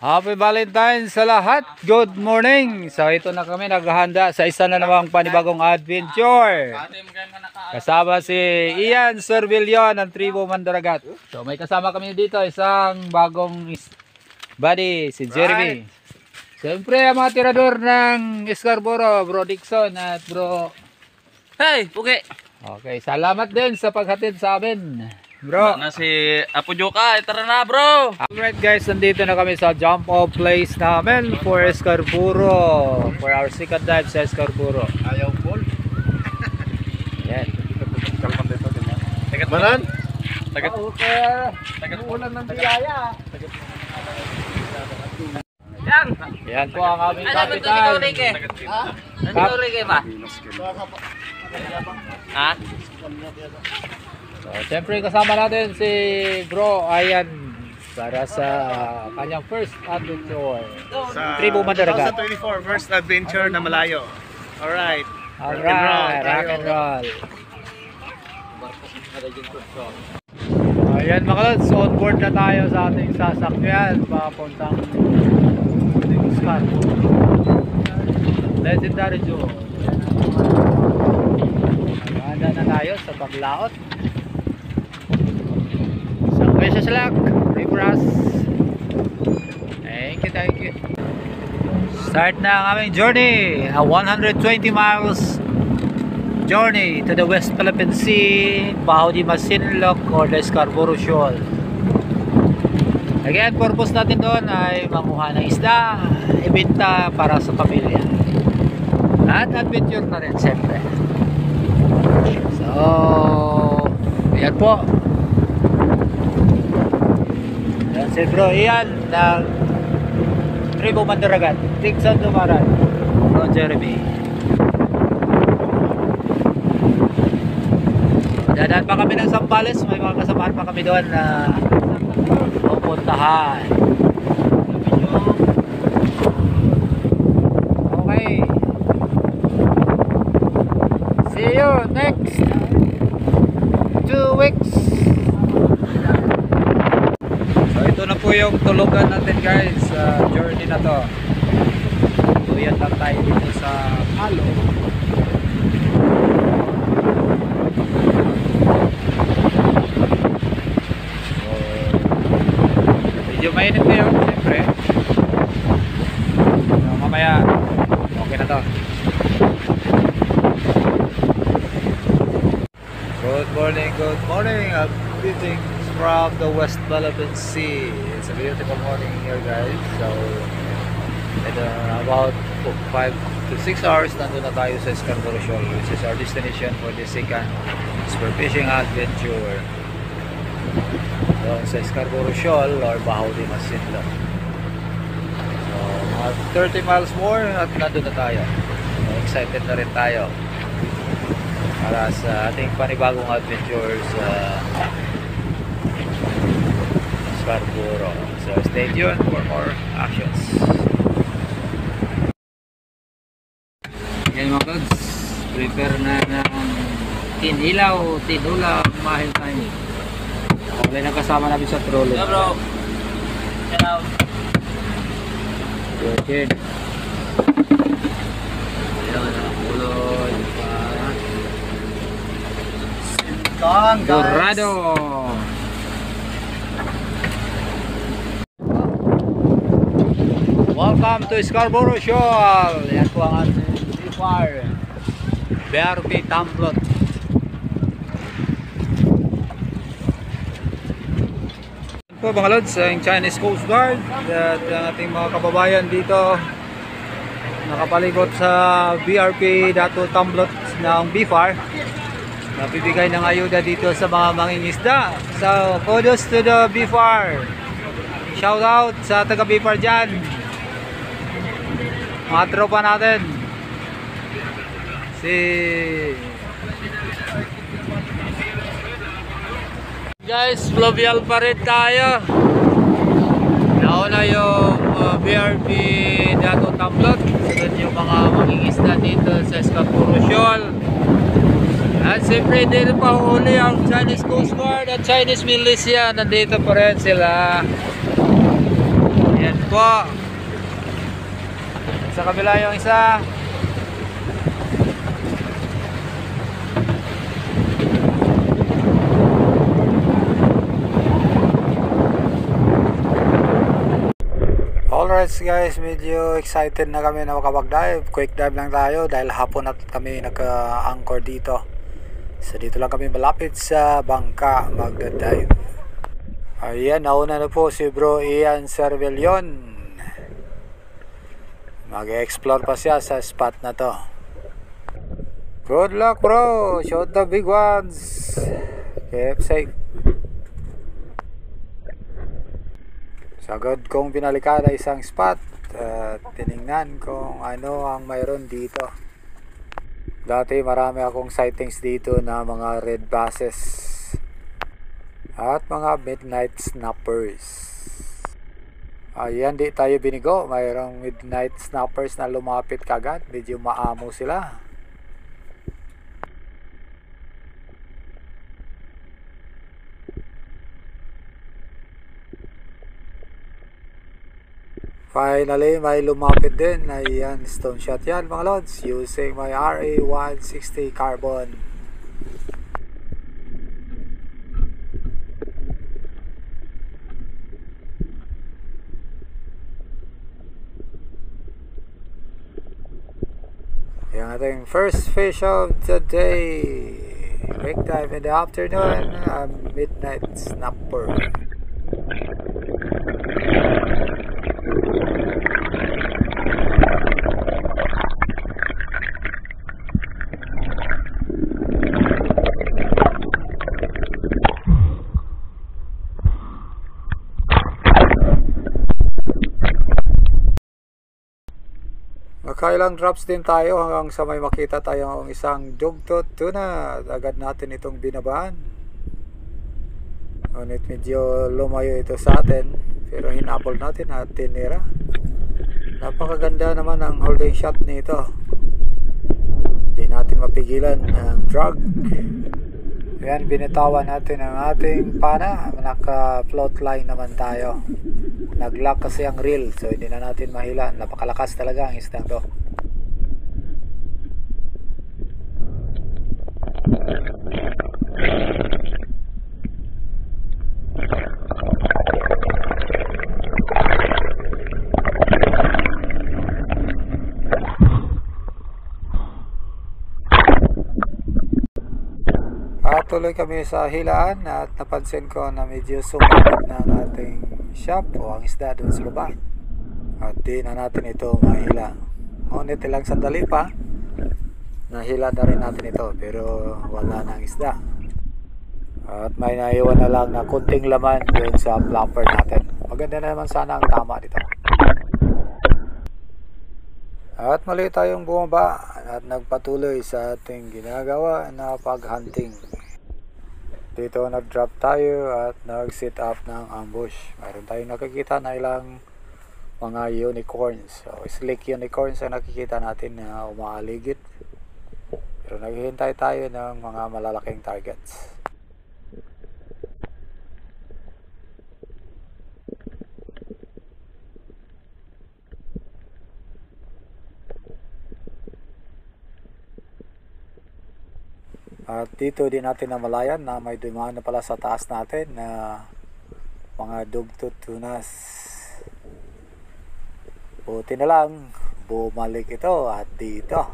Happy Valentine's sa lahat. Good morning. So ito na kami naghahanda sa isa na namang panibagong adventure. Kasama si Ian Servillion ng Tribo Mandaragat. So may kasama kami dito isang bagong buddy, si Jeremy. Siyempre ang mga tirador ng Scarborough, Bro Dixon at Bro. Hey, pugi. Okay, salamat din sa paghatid sa amin. Bro, na si Apo Joka, tara na bro. Alright guys, nandito na kami sa jump off place namin for Scarborough. For our second dive sa Scarborough. Ayaw ball. Yan. Tagat manan? Tagat. Tagat ulan ng biyaya. Yan. Yan po ang aming Ano ba ito kapitan. ikaw, Rike? Ha? Ano ikaw, Rike ba? Ha? So, siyempre kasama natin si Bro Ian para sa kanyang first adventure. Sa Tribo Mandaragat. 2024 first adventure na malayo. Alright. Alright, rock and roll. Ayan mga lods, on board na tayo sa ating sasakyan papuntang Scarborough. Legendary Joe. Maganda na tayo sa paglaot. So, wish us luck. Pray for us. Thank you, thank you. Start na ang aming journey. A 120 miles journey to the West Philippine Sea, Baho de Masinloc or the Scarborough Shoal. Again, purpose natin doon ay manguha ng isda, ibenta para sa pamilya. At adventure na rin, siyempre. So, yan po. Yan si Bro Ian ng Tribo Mandaragat, Dixon Dumaran, Bro Jeremy. Dadaan pa kami ng Zambales, may mga kasamaan pa kami doon na pupuntahan. Okay. See you next 2 weeks. So ito na po yung tulugan natin guys sa journey na to. Tuyan lang tayo dito sa Halo. Medyo mainit ngayon, siyempre. So, mamaya, okay na to. Good morning. Greetings from the West Philippine Sea. It's a beautiful morning here, guys. So, in about 5 to 6 hours, nandun na tayo sa Scarborough Shoal, which is our destination for the second spearfishing adventure. Doon sa Scarborough Shoal or Baho de Masinloc. So, mga 30 miles more at nandun na tayo. So, excited na rin tayo para sa ating panibagong adventure sa Scarborough. So, stay tuned for more actions. Yan mga kads, prepare na ng tinilaw, tinula, mahal tayo. Okay na kasama namin sa trolley. Yeah bro. Shout out. Good. Ayan, uloy. Kang Dorado. Welcome to Scarborough Shoal. Yan po ang ating seafire. BRP Tamplot. Po mga lods, ang Chinese Coast Guard at ang ating mga kababayan dito nakapalibot sa BRP Dato Tamplot ng BFAR. Napibigay ng ayuda dito sa mga mangingisda. So, kudos to the BFAR. Shout out sa taga BFAR dyan. Mga tropa natin. Guys, fluvial pa rin tayo. Nauna yung BRP Dato Tamplot. Sunod yung mga mangingisda dito sa Scarborough Shoal. At siyempre dito pa huli ang Chinese Coast Guard at Chinese Militia. Nandito pa rin sila. Ayan po. Sa kabila yung isa. Alright guys, medyo excited na kami na makapag-dive. Quick dive lang tayo dahil hapon na kami naka-anchor dito. So dito lang kami malapit sa bangka mag-dive. Ayan, nauna na po si Bro Ian Cervellon. Mag-explore pa siya sa spot na to. Good luck bro, shoot the big ones. Keep safe. Sagad kong binalikan ay isang spot at tiningnan kung ano ang mayroon dito. Dati marami akong sightings dito na mga red basses at mga midnight snappers. Ayan, di tayo binigo. Mayroong midnight snappers na lumapit kagad. Medyo maamo sila. Finally, may lumapit din. Ayan, stone shot yan mga lods. Using my RA160 carbon. Yung ating first fish of the day. Quick dive in the afternoon. Midnight snapper. Nakailang drops din tayo hanggang sa may makita tayong isang dugtot tuna. Agad natin itong binabahan. Ngunit medyo lumayo ito sa atin, pero hinabol natin at tinira. Napakaganda naman ang holding shot nito. Hindi natin mapigilan ang drag. Ayan, binitawan natin ang ating pana. Naka float line naman tayo. Nag-lock kasi ang reel, so hindi na natin mahila. Napakalakas talaga ang isdang to. At tuloy kami sa hilaan at napansin ko na medyo sumangat na ang ating shop o ang isda doon sa baba. At di na natin ito mahila. Ngunit ilang sandali pa, nahila na rin natin ito pero wala na ang isda. At may naiwan na lang na kunting laman doon sa flopper natin. Maganda na naman sana ang tama dito. At mali tayong bumaba at nagpatuloy sa ating ginagawa na paghunting. Dito nag-drop tayo at nag-set up ng ambush. Mayroon tayong nakikita na ilang mga unicorns. So, slick unicorns ang nakikita natin na umaaligid. Pero naghihintay tayo ng mga malalaking targets. At dito din natin namalayan na may dumaan na pala sa taas natin na mga dugtot tunas. Buti na lang bumalik ito at dito.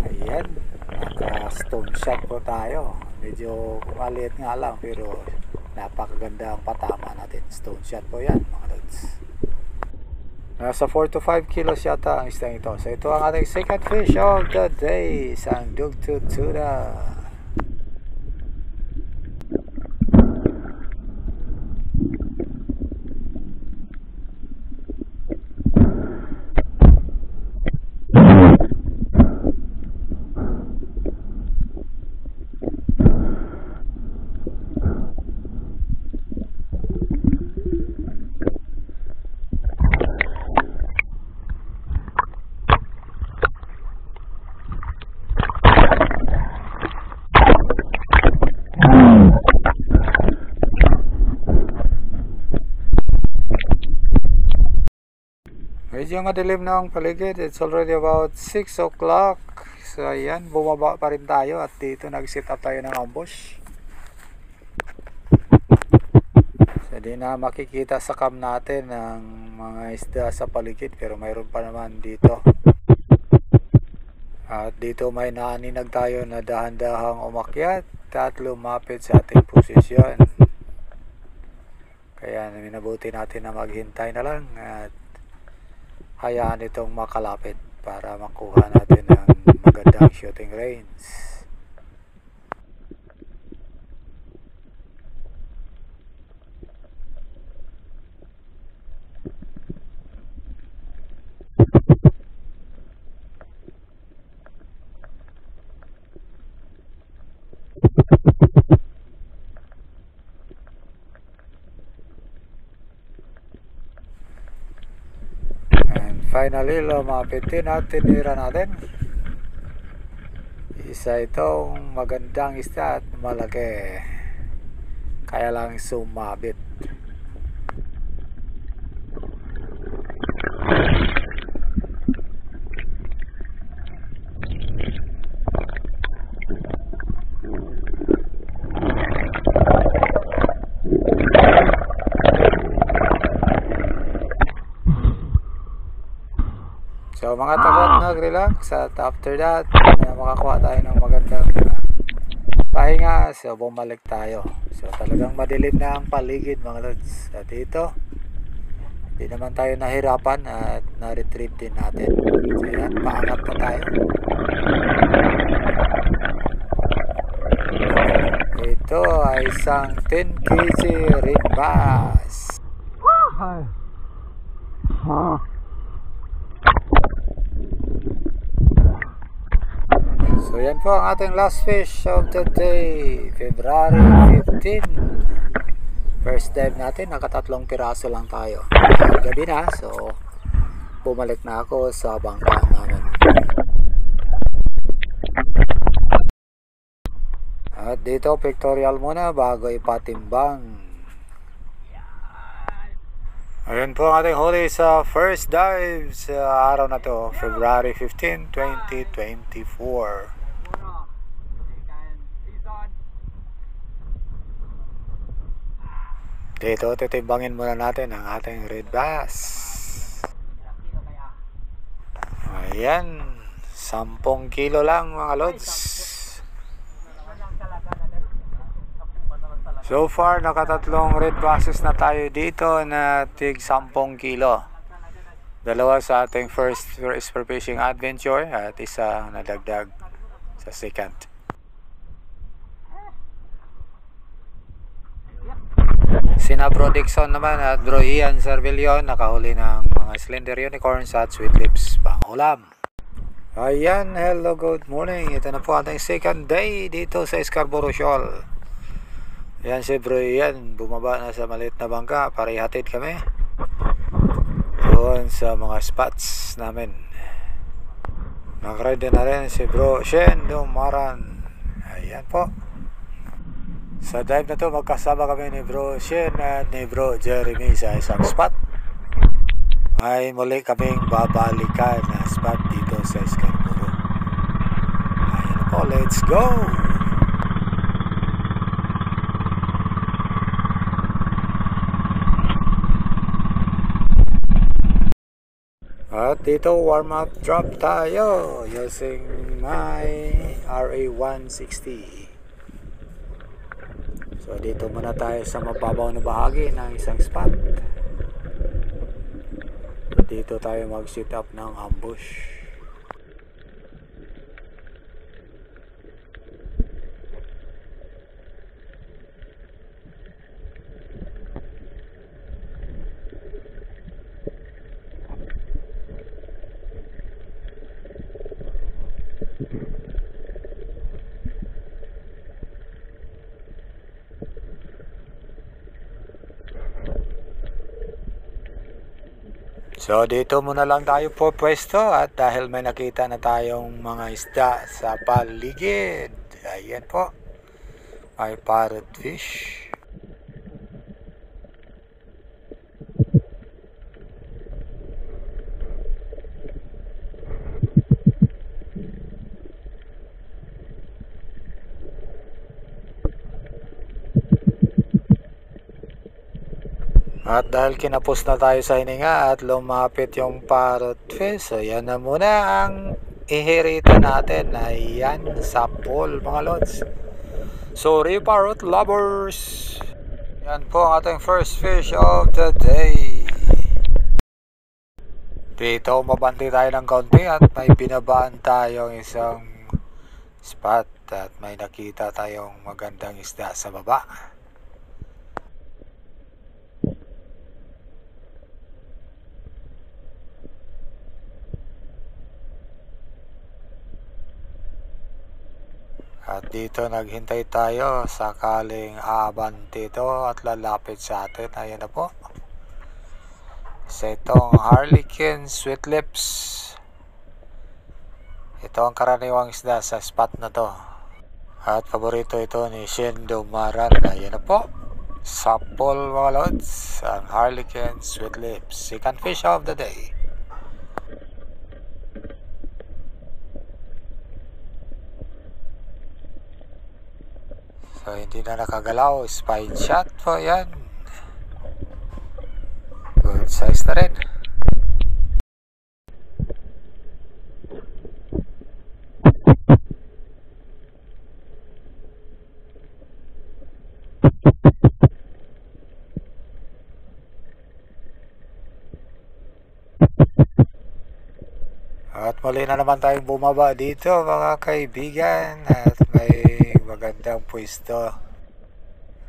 Ayan, naka stone shot po tayo. Medyo maliit nga lang pero napakaganda ang patama natin. Stone shot po yan mga lods. Nasa 4 to 5 kilos yata ang isdang ito. So ito ang ating second fish of the day. Isang dugtut tuna. Medyo madilim na ang paligid. It's already about 6 o'clock. So ayan, bumaba pa rin tayo at dito nag-set up tayo ng ambush. So di na makikita sa cam natin ang mga isda sa paligid, pero mayroon pa naman dito. At dito may naaninag tayo na dahan-dahang umakyat at lumapit sa ating posisyon. Kaya minabuti natin na maghintay na lang at hayaan itong makalapit para makuha natin ng magandang shooting range. Finally, lumapit din at tinira natin. Isa itong magandang isda at malaki. Kaya lang sumabit. So mga takot, nag-relax at after that makakuha tayo ng magandang pahinga. So bumalik tayo. So talagang madilim na ang paligid mga lods. At dito hindi naman tayo nahirapan at na-retrieve din natin. So yan, paangat na tayo. Ito ay isang 10 kg red bass. So yan po ang ating last fish of the day, February 15. First dive natin, nakatatlong piraso lang tayo. Gabi na, so bumalik na ako sa bangka namin. At dito pictorial muna bago ipatimbang. Ayun po ang ating huli sa first dive sa araw na to, February 15, 2024. Dito titimbangin muna natin ang ating red bass. Ayan, 10 kilo lang mga lods. So far nakatatlong red basses na tayo dito na tig 10 kilo. Dalawa sa ating first spearfishing adventure at isa nadagdag sa second. Sina Bro Dixon naman at Bro Ian Cervillon nakahuli ng mga slender unicorns at sweet lips pang ulam. Ayan, hello, good morning. Ito na po ating second day dito sa Scarborough Shoal. Ayan si Bro Ian, bumaba na sa maliit na bangka para ihatid kami doon sa mga spots namin. Nag-ride na rin si Bro Shen Dumaran. Ayan po. Sa dive na to magkasama kami ni Bro Shen at ni Bro Jeremy sa isang spot. Ay muli kaming babalikan na spot dito sa Scarborough. Ayan po, let's go! At dito warm up drop tayo using my RA160. So dito muna tayo sa mababaw na bahagi ng isang spot. Dito tayo mag-set up ng ambush. So dito muna lang tayo po pwesto at dahil may nakita na tayong mga isda sa paligid. Ayan po. May parrotfish. At dahil kinapos na tayo sa hininga at lumapit yung parrot fish, so yan na muna ang ihirita natin. Ayan, sapol mga lods. Sorry parrot lovers. Yan po ang ating first fish of the day. Dito mabanti tayo ng kaunti at may binabaan tayong isang spot at may nakita tayong magandang isda sa baba. At dito naghintay tayo sakaling aabanti ito at lalapit sa atin. Ayan na po. Sa itong Harlequin Sweet Lips. Ito ang karaniwang isda sa spot na to. At paborito ito ni Shendo Maran. Ayan na po. Sapol mga lods. Ang Harlequin Sweet Lips. Second fish of the day. So hindi na nakagalaw. Spine shot po yan. Good size na rin. At muli na naman tayong bumaba dito mga kaibigan. At may magandang pwesto.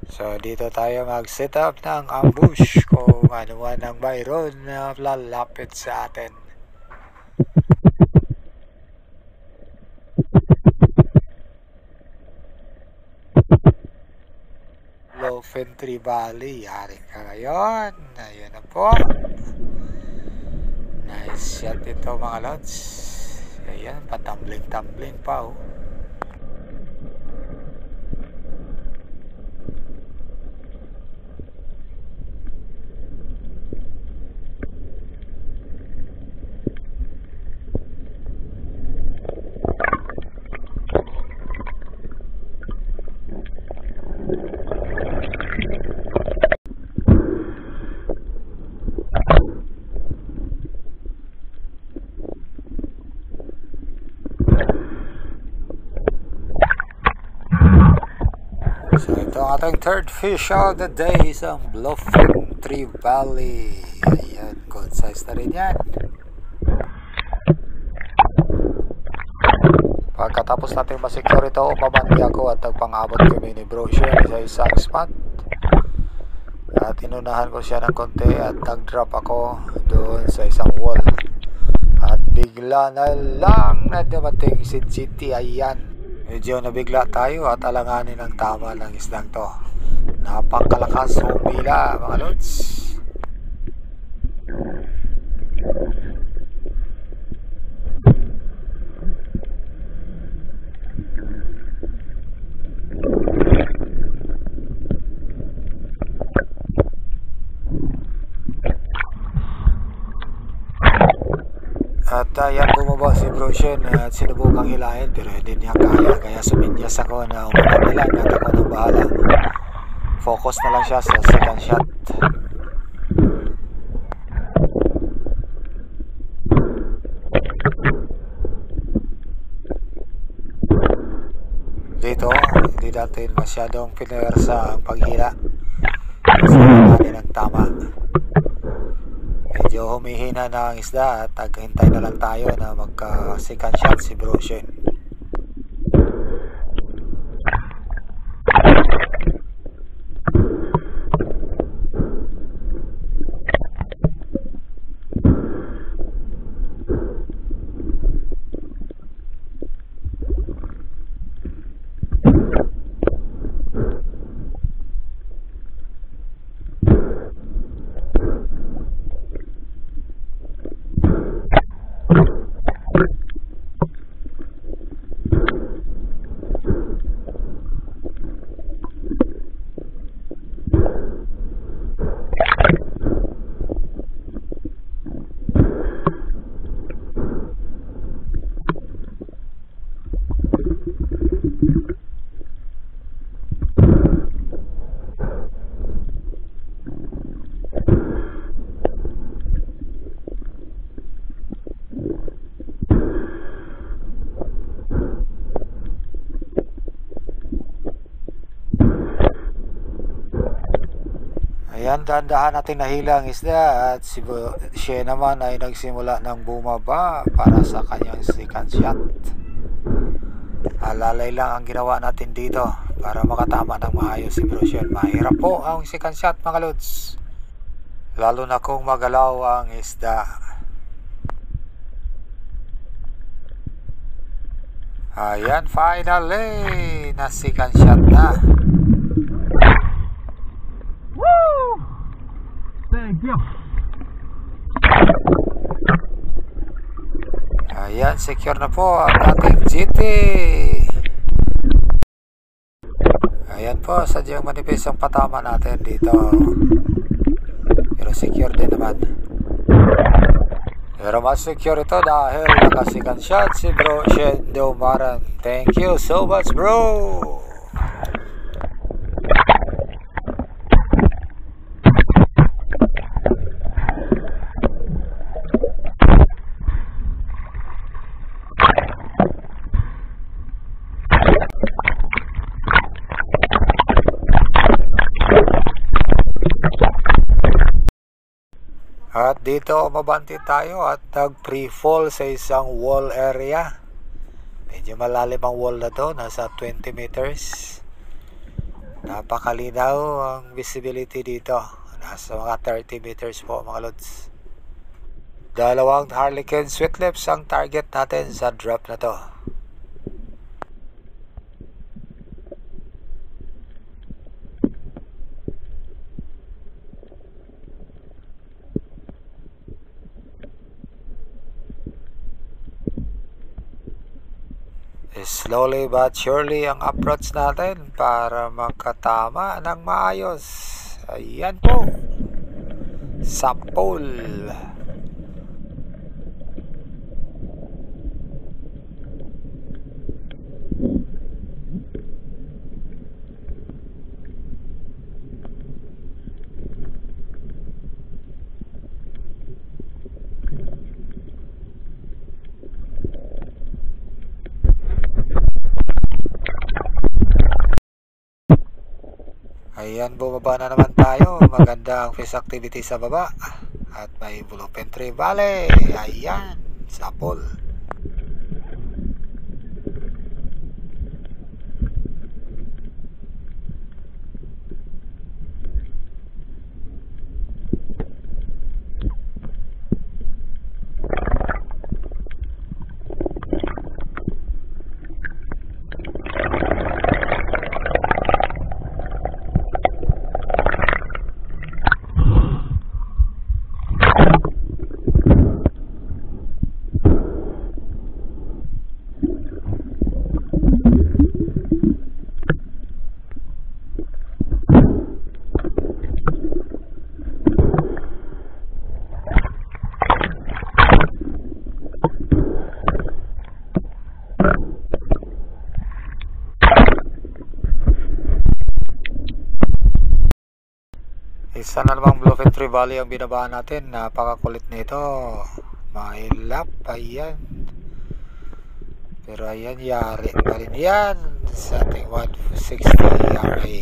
So dito tayo mag-set up ng ambush kung ano man ang mayroon na lalapit sa atin. Lofentry Valley, yari ka ngayon. Ayun na po. Nice shot ito mga lods. Ayan, patambling-tambling pa oh. So ito ang ating third fish of the day, isang Lofentry Valley. Ayan, good size na rin yan. Pagkatapos natin masikyor ito, umabandi ako at nagpang-abot kami ni Bro Shen sa isang spot. At inunahan ko siya ng konti at nag-drop ako doon sa isang wall. At bigla na lang na dumating si GT. Ayan. Medyo nabigla tayo at alanganin ang tama ng isdang to. Napakalakas humila mga lods. At ayan, bumaba si Bro Shen at sinubukang hilahin pero hindi niya kaya suminyas ako na umanabilan at ako nang bahala. Focus na lang siya sa second shot. Dito hindi natin masyadong pinersa ang paghila kasi natin ang tama. Medyo humihina na ang isda at naghintay na lang tayo na magka second shot si Bro Shen. Ayan, dahan-dahan natin nahilang isda at siya naman ay nagsimula ng bumaba para sa kanyang second shot. Alalay lang ang ginawa natin dito para makatama ng maayos si Bro Shen. Mahirap po ang second shot mga lods, lalo na kung magalaw ang isda. Ayan, finally na second shot na. Woo! Thank you. Ayan, secure na po ang ating GT. Ayan po, sadyang manipis ang patama natin dito, pero secure din naman. Pero mas secure ito dahil nakasikan shot si Bro Shen Domaran. Thank you so much, bro. At dito mabanti tayo at nag-pre-fall sa isang wall area. Medyo malalim ang wall na to, nasa 20 meters. Napakalinaw ang visibility dito, nasa mga 30 meters po mga lods. Dalawang Harlequin Sweet Lips ang target natin sa drop na to. Slowly but surely ang approach natin para makatama ng maayos. Ayan po, sa pole. Ayan, bumaba na naman tayo. Maganda ang fish activity sa baba. At may Bluefin Tree Valley. Ayan, sa pool. Isa na namang Bluefin Tree Valley ang binabaan natin. Napakakulit nito. Mailap. Ayan. Pero ayan, yari pa rin yan sa ating 160 RA.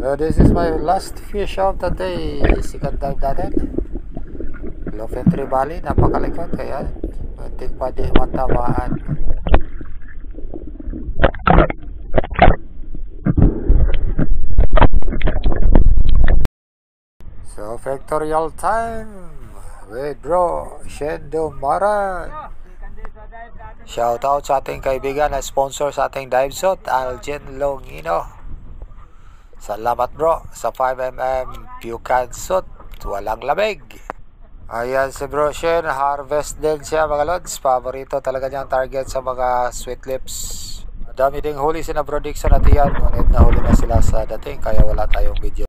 So this is my last fish of the day. Second dive natin. Bluefin Tree Valley, napakalikot kaya muntik pa di matamaan. So pictorial time with Bro Shen Domaran. Shout out sa ating kaibigan na sponsor sa ating dive suit, Algen Longino. Salamat bro sa 5mm Bucan suit, walang lamig. Ayan si Bro Shen, harvest din siya mga lods. Paborito talaga niyang target sa mga sweet lips. Dami ding huli si na Bro Dixon at Ian, ngunit nahuli na sila sa dating kaya wala tayong video.